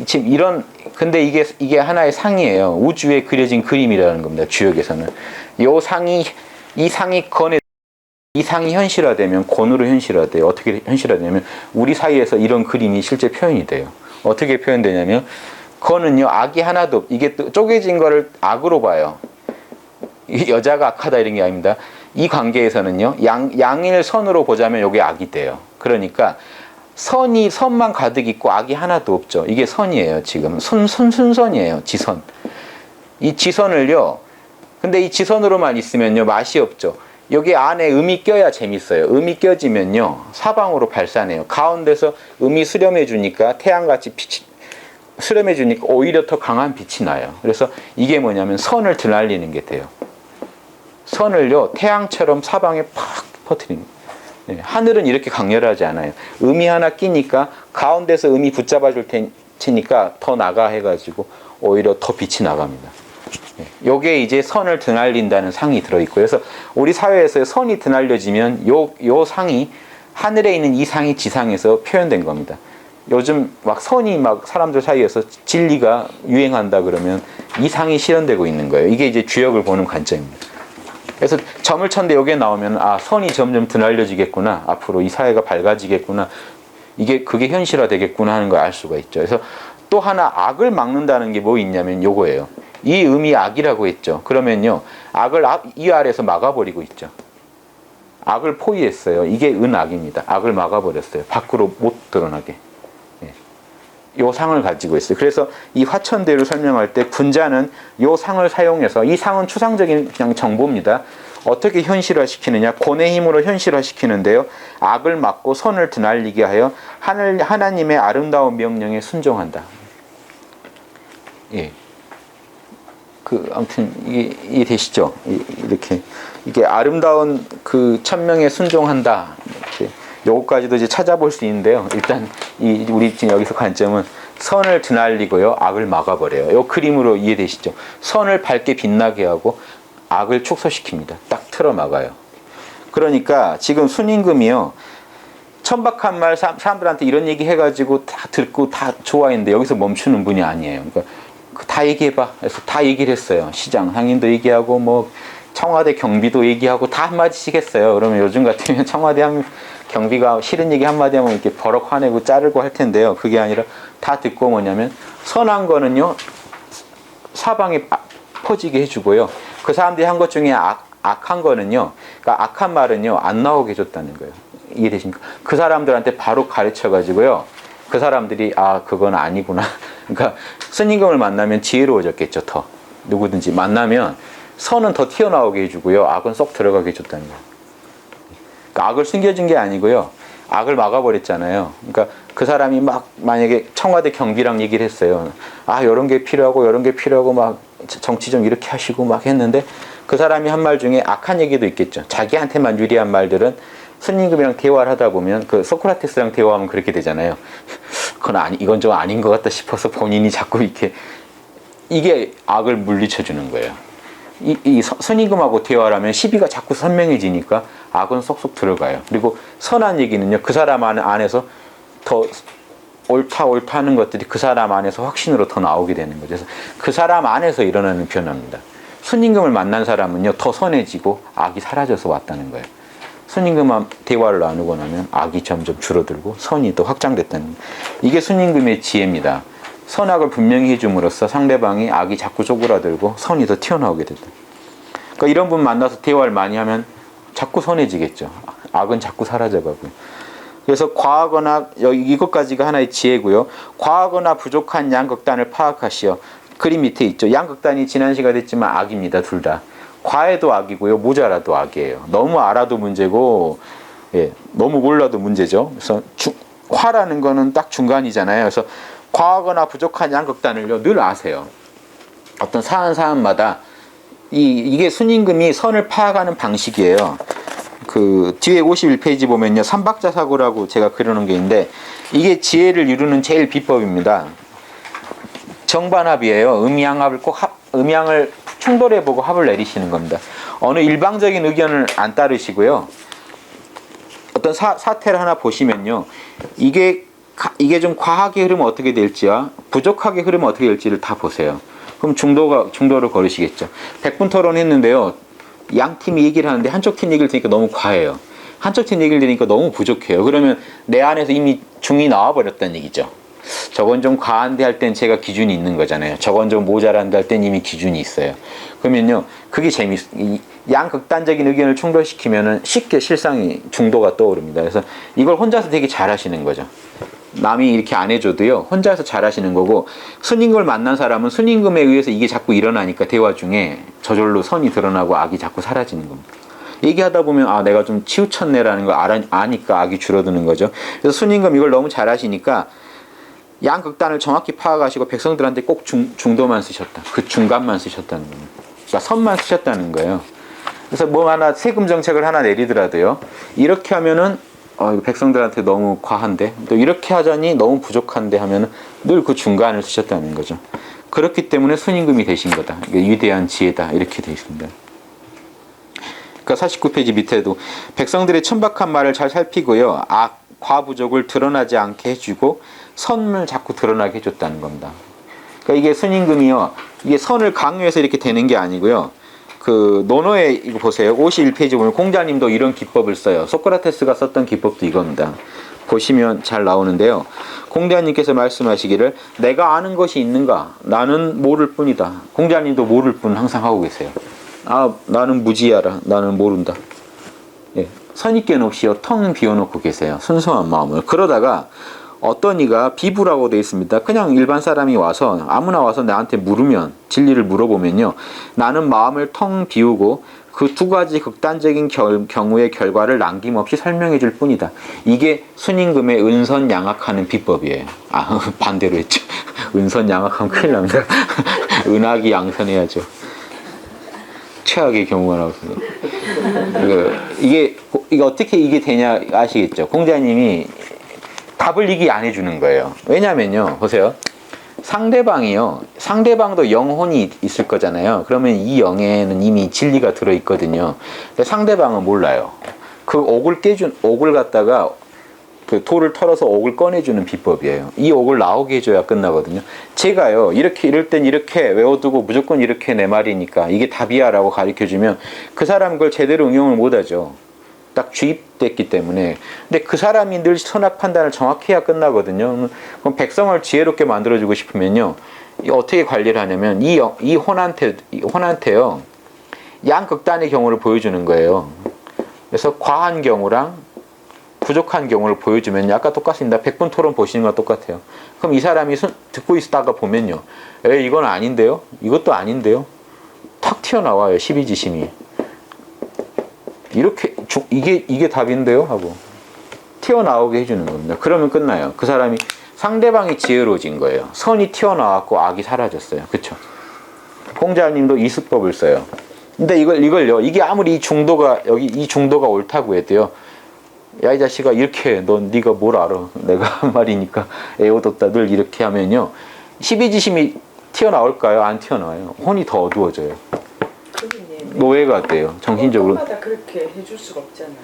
지금 근데 이게 하나의 상이에요. 우주에 그려진 그림이라는 겁니다. 주역에서는. 이 상이 현실화되면 곤으로 현실화돼요. 어떻게 현실화되냐면 우리 사이에서 이런 그림이 실제 표현이 돼요. 어떻게 표현되냐면, 곤은요, 악이 하나도, 이게 또 쪼개진 거를 악으로 봐요. 여자가 악하다 이런 게 아닙니다. 이 관계에서는요, 양일 선으로 보자면 이게 악이 돼요. 그러니까 선만 가득 있고 악이 하나도 없죠. 이게 선이에요. 지금 순선이에요. 지선. 이 지선을요, 근데 이 지선으로만 있으면요, 맛이 없죠. 여기 안에 음이 껴야 재밌어요. 음이 껴지면요, 사방으로 발산해요. 가운데서 음이 수렴해 주니까, 태양같이 빛이 수렴해 주니까 오히려 더 강한 빛이 나요. 그래서 이게 뭐냐면 선을 드날리는 게 돼요. 선을요, 태양처럼 사방에 팍 퍼뜨리는 거예요. 하늘은 이렇게 강렬하지 않아요. 음이 하나 끼니까 가운데서 음이 붙잡아 줄 테니까 더 나가 해가지고 오히려 더 빛이 나갑니다. 요게 이제 선을 드날린다는 상이 들어있고, 그래서 우리 사회에서 선이 드날려지면 요 상이, 하늘에 있는 이 상이 지상에서 표현된 겁니다. 요즘 막 선이 막 사람들 사이에서 진리가 유행한다 그러면 이 상이 실현되고 있는 거예요. 이게 이제 주역을 보는 관점입니다. 그래서 점을 쳤는데 여기에 나오면 아, 선이 점점 드날려지겠구나, 앞으로 이 사회가 밝아지겠구나, 그게 현실화 되겠구나 하는 걸 알 수가 있죠. 그래서 또 하나 악을 막는다는 게 뭐 있냐면 요거예요. 이 음이 악이라고 했죠. 그러면요, 악을 이 아래에서 막아버리고 있죠. 악을 포위했어요. 이게 은악입니다. 악을 막아버렸어요. 밖으로 못 드러나게. 요 상을 가지고 있어요. 그래서 이 화천대를 설명할 때 군자는 요 상을 사용해서, 이 상은 추상적인 그냥 정보입니다. 어떻게 현실화시키느냐, 권의 힘으로 현실화시키는데요. 악을 막고 선을 드날리게 하여 하나님의 아름다운 명령에 순종한다. 예. 아무튼 이게 되시죠? 이렇게 이게 아름다운 그 천명에 순종한다. 이렇게 요거까지도 이제 찾아볼 수 있는데요. 일단 우리 지금 여기서 관점은 선을 드날리고요, 악을 막아버려요. 요 그림으로 이해되시죠? 선을 밝게 빛나게 하고 악을 축소시킵니다. 딱 틀어 막아요. 그러니까 지금 순임금이요, 천박한 말 사람들한테 이런 얘기 해가지고 다 듣고 다 좋아했는데 여기서 멈추는 분이 아니에요. 그러니까 다 얘기해봐. 그래서 다 얘기를 했어요. 시장 상인도 얘기하고 뭐 청와대 경비도 얘기하고 다 한마디씩 했어요. 그러면 요즘 같으면 청와대 경비가 싫은 얘기 한마디 하면 이렇게 버럭 화내고 자르고 할 텐데요. 그게 아니라 다 듣고 뭐냐면, 선한 거는요 사방에 퍼지게 해주고요, 그 사람들이 한 것 중에 악한 거는요, 그러니까 악한 말은요 안 나오게 해줬다는 거예요. 이해되십니까? 그 사람들한테 바로 가르쳐 가지고요, 그 사람들이 아, 그건 아니구나. 그러니까 스님금을 만나면 지혜로워졌겠죠. 더 누구든지 만나면 선은 더 튀어나오게 해주고요, 악은 쏙 들어가게 해줬다는 거예요. 그러니까 악을 숨겨준 게 아니고요, 악을 막아버렸잖아요. 그러니까 그 사람이 막 만약에 청와대 경비랑 얘기를 했어요. 아, 이런 게 필요하고 이런 게 필요하고 막 정치 좀 이렇게 하시고 막 했는데, 그 사람이 한 말 중에 악한 얘기도 있겠죠. 자기한테만 유리한 말들은 스님금이랑 대화를 하다 보면, 그 소크라테스랑 대화하면 그렇게 되잖아요. 이건 좀 아닌 것 같다 싶어서 본인이 자꾸 이게 악을 물리쳐주는 거예요. 스님금하고 대화를 하면 시비가 자꾸 선명해지니까 악은 쏙쏙 들어가요. 그리고 선한 얘기는요, 그 사람 안에서 더 옳다 하는 것들이 그 사람 안에서 확신으로 더 나오게 되는 거죠. 그래서 그 사람 안에서 일어나는 변화입니다. 스님금을 만난 사람은요 더 선해지고 악이 사라져서 왔다는 거예요. 스님금과 대화를 나누고 나면 악이 점점 줄어들고 선이 더 확장됐다는 거예요. 이게 스님금의 지혜입니다. 선악을 분명히 해줌으로써 상대방이 악이 자꾸 쪼그라들고 선이 더 튀어나오게 된다. 그러니까 이런 분 만나서 대화를 많이 하면 자꾸 선해지겠죠. 악은 자꾸 사라져가고요. 그래서 과하거나, 이것까지가 하나의 지혜고요. 과하거나 부족한 양극단을 파악하시어. 그림 밑에 있죠. 양극단이 지난 시간 됐지만 악입니다. 둘 다. 과해도 악이고요, 모자라도 악이에요. 너무 알아도 문제고, 너무 몰라도 문제죠. 그래서 화라는 거는 딱 중간이잖아요. 그래서 과하거나 부족한 양극단을요 늘 아세요. 어떤 사안마다 이게 순임금이 선을 파악하는 방식이에요. 그 뒤에 51페이지 보면요, 삼박자 사고라고 제가 그려놓은 게 있는데, 이게 지혜를 이루는 제일 비법입니다. 정반합이에요. 음양합을 음양을 충돌해보고 합을 내리시는 겁니다. 어느 일방적인 의견을 안 따르시고요, 어떤 사태를 하나 보시면요, 이게 좀 과하게 흐르면 어떻게 될지와 부족하게 흐르면 어떻게 될지를 다 보세요. 그럼 중도를 걸으시겠죠. 100분 토론 했는데요, 양 팀이 얘기를 하는데 한쪽 팀 얘기를 들으니까 너무 과해요. 한쪽 팀 얘기를 들으니까 너무 부족해요. 그러면 내 안에서 이미 중이 나와버렸다는 얘기죠. 저건 좀 과한데 할 땐 제가 기준이 있는 거잖아요. 저건 좀 모자란데 할 땐 이미 기준이 있어요. 그러면요, 그게 양극단적인 의견을 충돌시키면은 쉽게 실상이 중도가 떠오릅니다. 그래서 이걸 혼자서 되게 잘하시는 거죠. 남이 이렇게 안 해줘도요, 혼자서 잘하시는 거고, 스님금을 만난 사람은 스님금에 의해서 이게 자꾸 일어나니까 대화 중에 저절로 선이 드러나고 악이 자꾸 사라지는 겁니다. 얘기하다 보면 아, 내가 좀 치우쳤네라는 걸 아니까 악이 줄어드는 거죠. 그래서 스님금 이걸 너무 잘하시니까 양극단을 정확히 파악하시고 백성들한테 꼭 중도만 쓰셨다. 그 중간만 쓰셨다는 겁니다. 그러니까 선만 쓰셨다는 거예요. 그래서 뭐 하나 세금 정책을 하나 내리더라도요, 이렇게 하면은 백성들한테 너무 과한데, 또 이렇게 하자니 너무 부족한데 하면은 늘 그 중간을 쓰셨다는 거죠. 그렇기 때문에 순임금이 되신 거다. 위대한 지혜다. 이렇게 되어 있습니다. 그러니까 49페이지 밑에도 백성들의 천박한 말을 잘 살피고요. 악, 과부족을 드러나지 않게 해주고 선을 자꾸 드러나게 해줬다는 겁니다. 그러니까 이게 순임금이요. 이게 선을 강요해서 이렇게 되는 게 아니고요. 그 논어에 이거 보세요. 51페이지 보면 공자님도 이런 기법을 써요. 소크라테스가 썼던 기법도 이겁니다. 보시면 잘 나오는데요. 공자님께서 말씀하시기를 내가 아는 것이 있는가? 나는 모를 뿐이다. 공자님도 모를 뿐 항상 하고 계세요. 아, 나는 무지하라. 나는 모른다. 예, 선입견 없이요. 텅 비워놓고 계세요. 순수한 마음을. 그러다가 어떤 이가 비부라고 되어 있습니다. 그냥 일반 사람이 와서 아무나 와서 나한테 물으면 진리를 물어보면요. 나는 마음을 텅 비우고 그 두 가지 극단적인 경우의 결과를 남김없이 설명해 줄 뿐이다. 이게 순임금의 은선양악하는 비법이에요. 아, 반대로 했죠. 은선양악하면 큰일 납니다. 은하기 양선해야죠. 최악의 경우가 나왔습니다. 이게 어떻게 이게 되냐 아시겠죠? 공자님이 답을 이게 안 해주는 거예요. 왜냐면요, 보세요. 상대방도 영혼이 있을 거잖아요. 그러면 이 영에는 이미 진리가 들어있거든요. 근데 상대방은 몰라요. 그 옥을 갖다가 그 돌을 털어서 옥을 꺼내주는 비법이에요. 이 옥을 나오게 해줘야 끝나거든요. 제가요, 이럴 땐 이렇게 외워두고 무조건 이렇게 내 말이니까 이게 답이야라고 가르쳐주면 그 사람 그걸 제대로 응용을 못하죠. 딱 주입됐기 때문에. 근데 그 사람이 늘 선악 판단을 정확히 해야 끝나거든요. 그럼 백성을 지혜롭게 만들어주고 싶으면요, 어떻게 관리를 하냐면 이 혼한테요 양극단의 경우를 보여주는 거예요. 그래서 과한 경우랑 부족한 경우를 보여주면 아까 똑같습니다. 100분 토론 보시는 거랑 똑같아요. 그럼 이 사람이 듣고 있다가 보면요, 이건 아닌데요, 이것도 아닌데요, 탁 튀어나와요. 12지심이. 이렇게 이게 답인데요 하고 튀어나오게 해주는 겁니다. 그러면 끝나요. 그 사람이 상대방이 지혜로워진 거예요. 선이 튀어나왔고 악이 사라졌어요. 그렇죠? 공자님도 이 수법을 써요. 근데 이걸요, 이게 아무리 이 중도가 옳다고 해도요, 야 이 자식아, 이렇게 네가 뭘 알아? 내가 한 말이니까 애워뒀다 늘 이렇게 하면요, 12지심이 튀어나올까요? 안 튀어나와요. 혼이 더 어두워져요. 노예가 돼요. 정신적으로. 마다 그렇게 해줄 수가 없잖아요.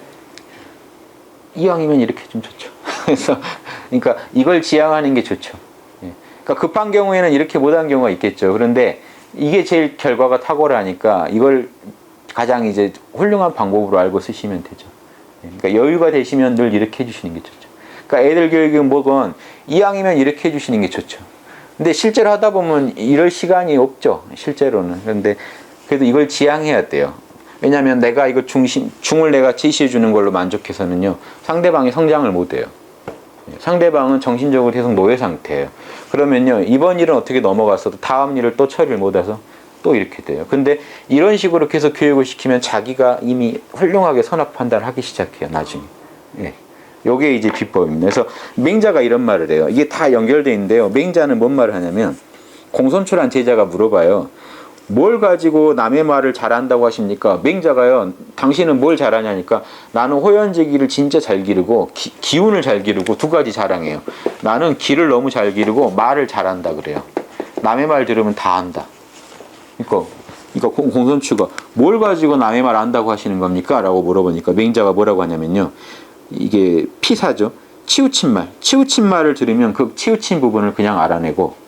이왕이면 이렇게 좀 좋죠. 그래서 그러니까 이걸 지향하는 게 좋죠. 그러니까 급한 경우에는 이렇게 못한 경우가 있겠죠. 그런데 이게 제일 결과가 탁월하니까 이걸 가장 이제 훌륭한 방법으로 알고 쓰시면 되죠. 그러니까 여유가 되시면 늘 이렇게 해주시는 게 좋죠. 그러니까 애들 교육은 뭐건 이왕이면 이렇게 해주시는 게 좋죠. 근데 실제로 하다 보면 이럴 시간이 없죠. 실제로는. 그런데 그래도 이걸 지향해야 돼요. 왜냐하면 내가 이거 중을 내가 제시해 주는 걸로 만족해서는요, 상대방이 성장을 못 해요. 상대방은 정신적으로 계속 노예 상태예요. 그러면요, 이번 일은 어떻게 넘어갔어도 다음 일을 또 처리를 못해서 또 이렇게 돼요. 근데 이런 식으로 계속 교육을 시키면 자기가 이미 훌륭하게 선악 판단을 하기 시작해요, 나중에. 요게 이제 비법입니다. 그래서 맹자가 이런 말을 해요. 이게 다 연결되어 있는데요. 맹자는 뭔 말을 하냐면, 공손출한 제자가 물어봐요. 뭘 가지고 남의 말을 잘한다고 하십니까? 맹자가요, 당신은 뭘 잘하냐니까, 나는 호연지기를 진짜 잘 기르고 기운을 잘 기르고 두 가지 자랑해요. 나는 기를 너무 잘 기르고 말을 잘한다 그래요. 남의 말 들으면 다 안다. 그러니까 공손추가 뭘 가지고 남의 말 안다고 하시는 겁니까? 라고 물어보니까 맹자가 뭐라고 하냐면요, 이게 피사죠. 치우친 말을 들으면 그 치우친 부분을 그냥 알아내고,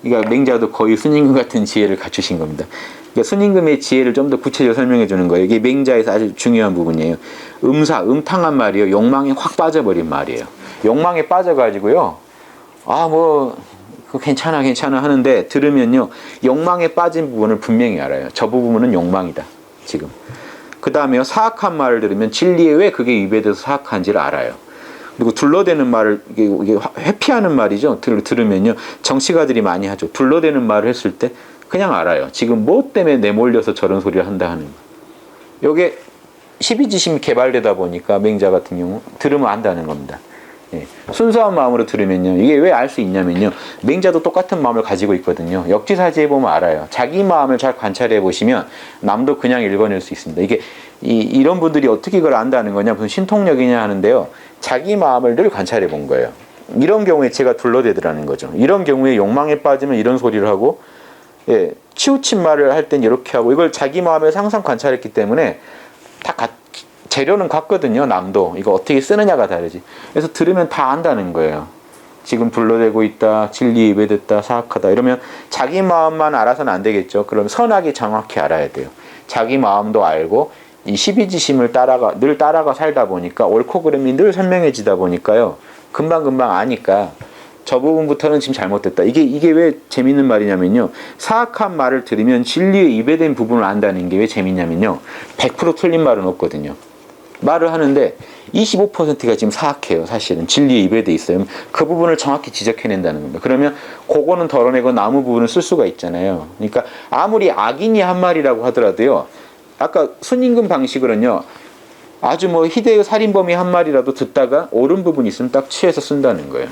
그러니까 맹자도 거의 순임금 같은 지혜를 갖추신 겁니다. 그러니까 순임금의 지혜를 좀 더 구체적으로 설명해 주는 거예요. 이게 맹자에서 아주 중요한 부분이에요. 음탕한 말이요, 욕망에 확 빠져버린 말이에요. 욕망에 빠져가지고요, 괜찮아 하는데 들으면요, 욕망에 빠진 부분을 분명히 알아요. 저 부분은 욕망이다 지금. 그 다음에요, 사악한 말을 들으면 진리에 왜 그게 위배돼서 사악한지를 알아요. 그리고 둘러대는 말을, 이게 회피하는 말이죠. 들으면요, 정치가들이 많이 하죠. 둘러대는 말을 했을 때 그냥 알아요. 지금 뭐 때문에 내몰려서 저런 소리를 한다 하는 거. 요게 12지심이 개발되다 보니까 맹자 같은 경우 들으면 안다는 겁니다. 순수한 마음으로 들으면요, 이게 왜 알 수 있냐면요, 맹자도 똑같은 마음을 가지고 있거든요. 역지사지해 보면 알아요. 자기 마음을 잘 관찰해 보시면 남도 그냥 읽어낼 수 있습니다. 이게 이런 분들이 어떻게 이걸 안다는 거냐, 무슨 신통력이냐 하는데요, 자기 마음을 늘 관찰해 본 거예요. 이런 경우에 제가 둘러대더라는 거죠. 이런 경우에 욕망에 빠지면 이런 소리를 하고, 예, 치우친 말을 할 땐 이렇게 하고 이걸 자기 마음에서 항상 관찰했기 때문에 재료는 같거든요. 남도 이거 어떻게 쓰느냐가 다르지. 그래서 들으면 다 안다는 거예요. 지금 불러대고 있다, 진리 예배됐다, 사악하다 이러면 자기 마음만 알아서는 안 되겠죠. 그럼 선악이 정확히 알아야 돼요. 자기 마음도 알고 이 십이지심을 늘 따라가 살다 보니까 옳고 그름이 늘 선명해지다 보니까요. 금방금방 아니까 저 부분부터는 지금 잘못됐다. 이게 왜 재밌는 말이냐면요. 사악한 말을 들으면 진리에 입에된 부분을 안다는 게 왜 재밌냐면요. 100% 틀린 말은 없거든요. 말을 하는데 25%가 지금 사악해요. 사실은 진리에 입에돼 있어요. 그 부분을 정확히 지적해낸다는 겁니다. 그러면 그거는 덜어내고 나무 부분을 쓸 수가 있잖아요. 그러니까 아무리 악인이 한 말이라고 하더라도요. 아까 순임금 방식으로는요. 아주 뭐 희대의 살인범이 한 말이라도 듣다가 옳은 부분이 있으면 딱 취해서 쓴다는 거예요.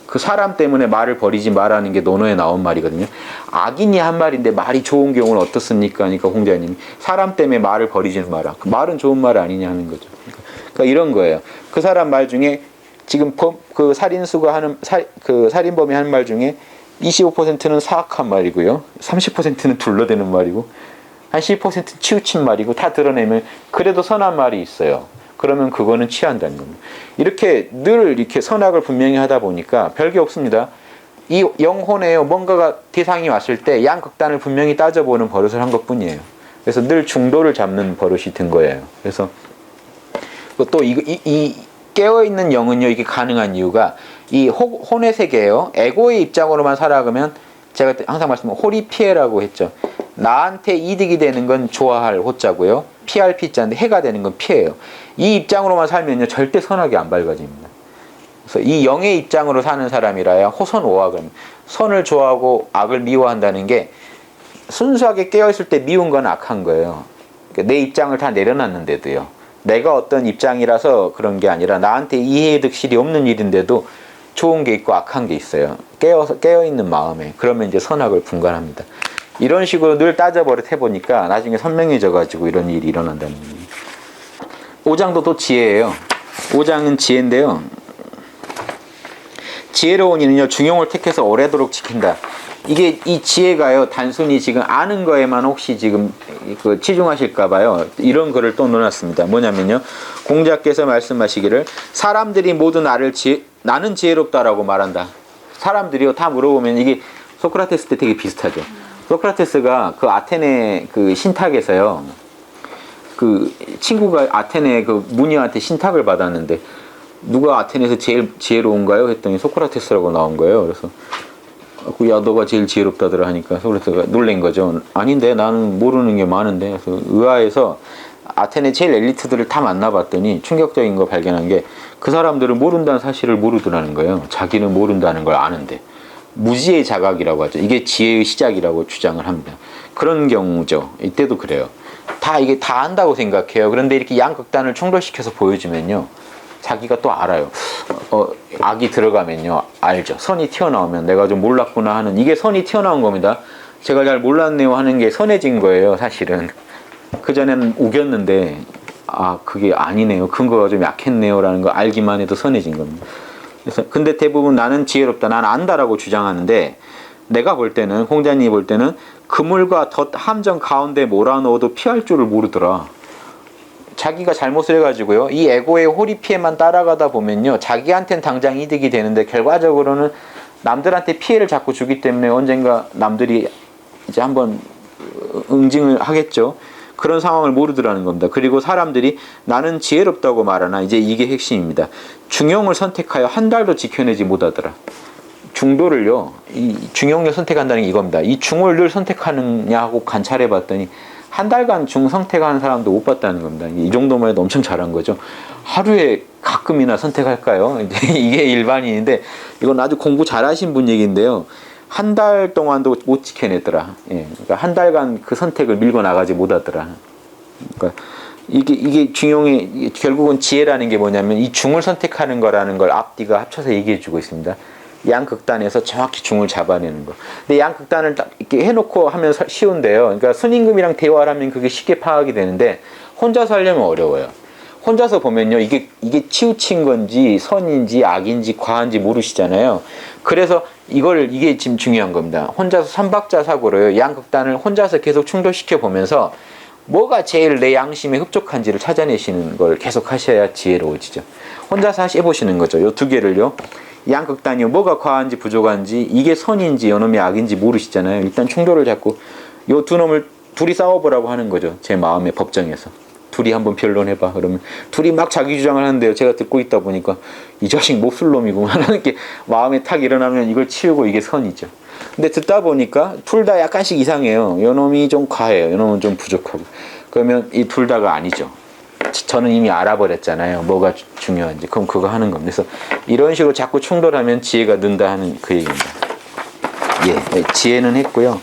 그 사람 때문에 말을 버리지 말라는 게 논어에 나온 말이거든요. 악인이 한 말인데 말이 좋은 경우는 어떻습니까? 그러니까 홍자님이 사람 때문에 말을 버리지는 마라. 그 말은 좋은 말 아니냐 하는 거죠. 그러니까 이런 거예요. 그 사람 말 중에 지금 그 살인수가 하는 그 살인범이 하는 말 중에 25%는 사악한 말이고요. 30%는 둘러대는 말이고 한 10% 치우친 말이고 다 드러내면 그래도 선한 말이 있어요. 그러면 그거는 취한다는 겁니다. 이렇게 늘 이렇게 선악을 분명히 하다 보니까 별게 없습니다. 이 영혼에요. 뭔가가 대상이 왔을 때 양극단을 분명히 따져보는 버릇을 한 것뿐이에요. 그래서 늘 중도를 잡는 버릇이 든 거예요. 그래서 또 이 깨어있는 영은요. 이게 가능한 이유가 이 혼의 세계예요. 에고의 입장으로만 살아가면 제가 항상 말씀드린 호리피해라고 했죠. 나한테 이득이 되는 건 좋아할 호자고요. 피할 피자인데 해가 되는 건 피해요. 이 입장으로만 살면요. 절대 선악이 안 밝아집니다. 그래서 이 영의 입장으로 사는 사람이라야 호선오악을 선을 좋아하고 악을 미워한다는 게 순수하게 깨어있을 때 미운 건 악한 거예요. 그러니까 내 입장을 다 내려놨는데도요. 내가 어떤 입장이라서 그런 게 아니라 나한테 이해득실이 없는 일인데도 좋은 게 있고 악한 게 있어요. 깨어있는 마음에. 그러면 이제 선악을 분간합니다. 이런 식으로 늘 따져버릇 해보니까 나중에 선명해져가지고 이런 일이 일어난다는 겁니다. 5장도 또 지혜예요. 5장은 지혜인데요. 지혜로운 이는요, 중용을 택해서 오래도록 지킨다. 이게 이 지혜가요, 단순히 지금 아는 거에만 혹시 지금 치중하실까봐요. 이런 글을 또 넣어놨습니다. 뭐냐면요, 공자께서 말씀하시기를 사람들이 모두 나는 지혜롭다라고 말한다. 사람들이요, 다 물어보면 이게 소크라테스 때 되게 비슷하죠. 소크라테스가 그 아테네 그 신탁에서요, 그 친구가 아테네 그 문희한테 신탁을 받았는데 누가 아테네에서 제일 지혜로운가요? 했더니 소크라테스라고 나온 거예요. 그래서 야 너가 제일 지혜롭다더라 하니까 소크라테스가 놀란 거죠. 아닌데 나는 모르는 게 많은데. 그래서 의아해서 아테네 제일 엘리트들을 다 만나봤더니 충격적인 거 발견한 게 그 사람들은 모른다는 사실을 모르더라는 거예요. 자기는 모른다는 걸 아는데. 무지의 자각이라고 하죠. 이게 지혜의 시작이라고 주장을 합니다. 그런 경우죠. 이때도 그래요. 이게 다 안다고 생각해요. 그런데 이렇게 양극단을 충돌시켜서 보여주면요. 자기가 또 알아요. 악이 들어가면요. 알죠. 선이 튀어나오면 내가 좀 몰랐구나 하는, 이게 선이 튀어나온 겁니다. 제가 잘 몰랐네요 하는 게 선해진 거예요. 사실은. 그전에는 우겼는데 그게 아니네요. 근거가 좀 약했네요 라는 거 알기만 해도 선해진 겁니다. 그래서 근데 대부분 나는 지혜롭다, 나는 안다라고 주장하는데 내가 볼 때는, 홍자님이 볼 때는 그물과 덫 함정 가운데 몰아넣어도 피할 줄을 모르더라. 자기가 잘못을 해가지고요, 이 에고의 호리피해만 따라가다 보면요, 자기한테는 당장 이득이 되는데 결과적으로는 남들한테 피해를 자꾸 주기 때문에 언젠가 남들이 이제 한번 응징을 하겠죠. 그런 상황을 모르더라는 겁니다. 그리고 사람들이 나는 지혜롭다고 말하나, 이제 이게 핵심입니다. 중용을 선택하여 한 달도 지켜내지 못하더라. 중도를요, 이 중용을 선택한다는 게 이겁니다. 이 중을 늘 선택하느냐 하고 관찰해 봤더니 한 달간 중 선택하는 사람도 못 봤다는 겁니다. 이 정도만 해도 엄청 잘한 거죠. 하루에 가끔이나 선택할까요? 이게 일반인인데 이건 아주 공부 잘하신 분 얘기인데요. 한 달 동안도 못 지켜내더라. 예, 그러니까 한 달간 그 선택을 밀고 나가지 못하더라. 그러니까 이게 중용의 결국은 지혜라는 게 뭐냐면 이 중을 선택하는 거라는 걸 앞뒤가 합쳐서 얘기해주고 있습니다. 양극단에서 정확히 중을 잡아내는 거. 근데 양극단을 딱 이렇게 해놓고 하면 쉬운데요. 그러니까 순임금이랑 대화를 하면 그게 쉽게 파악이 되는데 혼자서 하려면 어려워요. 혼자서 보면요, 이게 치우친 건지 선인지 악인지 과한지 모르시잖아요. 그래서 이게 지금 중요한 겁니다. 혼자서 삼박자 사고로요, 양극단을 혼자서 계속 충돌시켜 보면서 뭐가 제일 내 양심에 흡족한지를 찾아내시는 걸 계속 하셔야 지혜로워지죠. 혼자서 해보시는 거죠. 요 두 개를요. 양극단이 뭐가 과한지 부족한지, 이게 선인지 요놈이 악인지 모르시잖아요. 일단 충돌을 잡고 요 두 놈을 둘이 싸워보라고 하는 거죠. 제 마음의 법정에서. 둘이 한번 변론해봐. 그러면 둘이 막 자기 주장을 하는데요. 제가 듣고 있다 보니까 이 자식 몹쓸 놈이구만 하는 게 마음에 탁 일어나면 이걸 치우고 이게 선이죠. 근데 듣다 보니까 둘 다 약간씩 이상해요. 요 놈이 좀 과해요. 요 놈은 좀 부족하고. 그러면 이 둘 다가 아니죠. 저는 이미 알아버렸잖아요. 뭐가 중요한지. 그럼 그거 하는 겁니다. 그래서 이런 식으로 자꾸 충돌하면 지혜가 는다 하는 그 얘기입니다. 예, 지혜는 했고요.